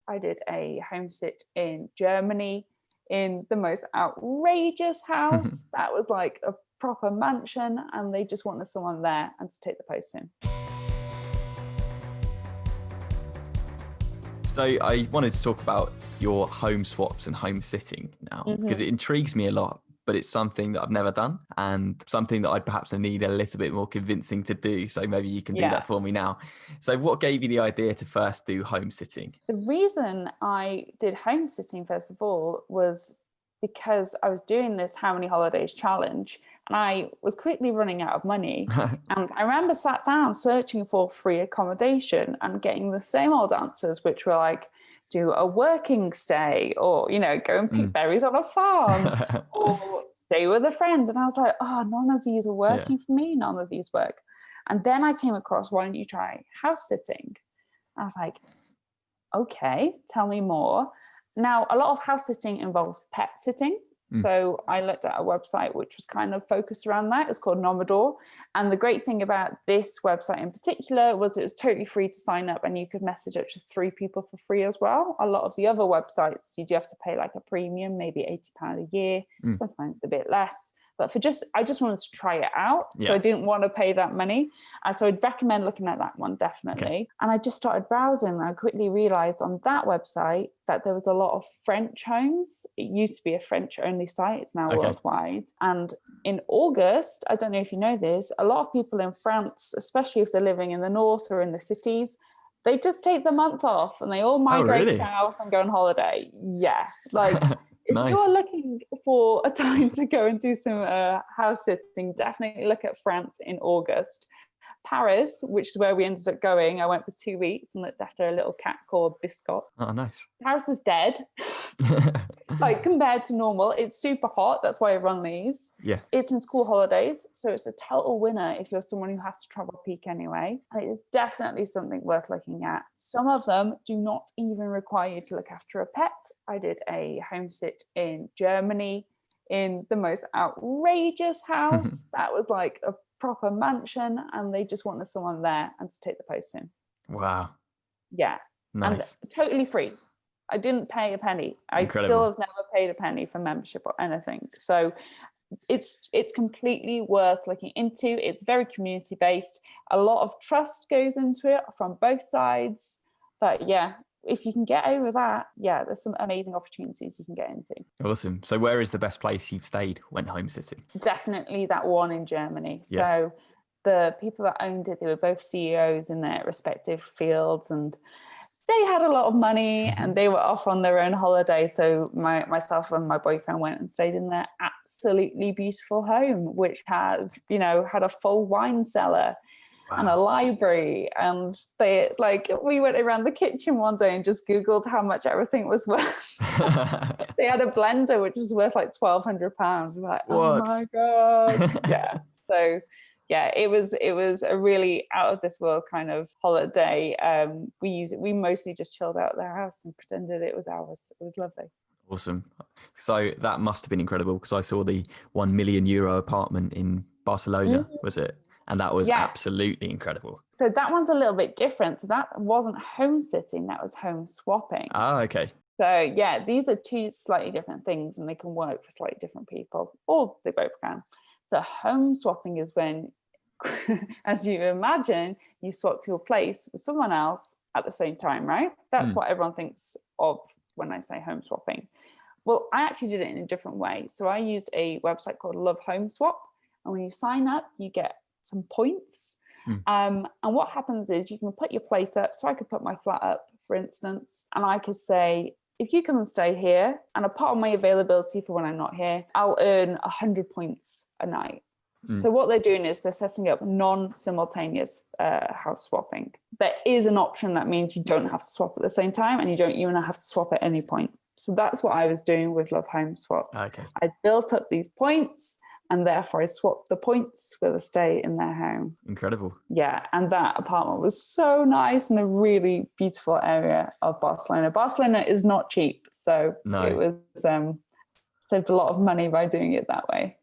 I did a home sit in Germany in the most outrageous house that was like a proper mansion, and they just wanted someone there and to take the post in. So I wanted to talk about your home swaps and home sitting now, because it intrigues me a lot, but it's something that I've never done and something that I'd perhaps need a little bit more convincing to do. So maybe you can do that for me now. So what gave you the idea to first do home sitting? The reason I did home sitting, first of all, was because I was doing this How Many Holidays challenge, and I was quickly running out of money. And I remember sat down searching for free accommodation and getting the same old answers, which were like, do a working stay, or, go and pick berries on a farm, or stay with a friend. And I was like, oh, none of these are working for me. None of these work. And then I came across, why don't you try house sitting? I was like, okay, tell me more. Now, a lot of house sitting involves pet sitting. So I looked at a website which was kind of focused around that. It's called Nomador. And the great thing about this website in particular was it was totally free to sign up, and you could message up to 3 people for free as well. A lot of the other websites, you do have to pay like a premium, maybe £80 a year, sometimes a bit less. But I just wanted to try it out. So I didn't want to pay that money. So I'd recommend looking at that one, definitely. Okay. And I just started browsing, and I quickly realized on that website that there was a lot of French homes. It used to be a French only site. It's now worldwide. And in August, I don't know if you know this, a lot of people in France, especially if they're living in the north or in the cities, they just take the month off and they all migrate south and go on holiday. Yeah. Like, if you're looking for a time to go and do some house sitting, definitely look at France in August. Paris, which is where we ended up going, I went for 2 weeks and looked after a little cat called Biscotte. Oh, nice. Paris is dead. Like, compared to normal, it's super hot. That's why everyone leaves. Yeah. It's in school holidays, so it's a total winner if you're someone who has to travel peak anyway. And it's definitely something worth looking at. Some of them do not even require you to look after a pet. I did a home sit in Germany in the most outrageous house that was like a proper mansion, and they just wanted someone there and to take the post in. Wow. Yeah. Nice. And totally free. I didn't pay a penny. I still have never paid a penny for membership or anything. So it's completely worth looking into. It's very community based. A lot of trust goes into it from both sides. But yeah, if you can get over that, there's some amazing opportunities you can get into. Awesome. So where is the best place you've stayed when home sitting? Definitely that one in Germany. Yeah. So the people that owned it, they were both CEOs in their respective fields, and they had a lot of money and they were off on their own holiday. So myself and my boyfriend went and stayed in their absolutely beautiful home, which has, had a full wine cellar. Wow. And a library, and we went around the kitchen one day and just Googled how much everything was worth. They had a blender which was worth like £1,200. We're like, oh my god. Yeah. So yeah, it was a really out of this world kind of holiday. We mostly just chilled out at their house and pretended it was ours. It was lovely. Awesome. So that must have been incredible, because I saw the €1 million apartment in Barcelona, was it? And that was absolutely incredible. So that one's a little bit different. So that wasn't home sitting, that was home swapping. Ah, okay. So yeah, these are two slightly different things, and they can work for slightly different people, or they both can. So home swapping is when, as you imagine, you swap your place with someone else at the same time, right? That's what everyone thinks of when I say home swapping. Well, I actually did it in a different way. So I used a website called Love Home Swap. And when you sign up, you get some points. And what happens is you can put your place up. So I could put my flat up, for instance, and I could say, if you come and stay here, and a part of my availability for when I'm not here, I'll earn 100 points a night. So what they're doing is they're setting up non-simultaneous house swapping. There is an option that means you don't have to swap at the same time, and you don't even have to swap at any point. So that's what I was doing with Love Home Swap. Okay. I built up these points, and therefore I swapped the points with a stay in their home. Incredible. Yeah, and that apartment was so nice in a really beautiful area of Barcelona. Barcelona is not cheap, so it was saved a lot of money by doing it that way.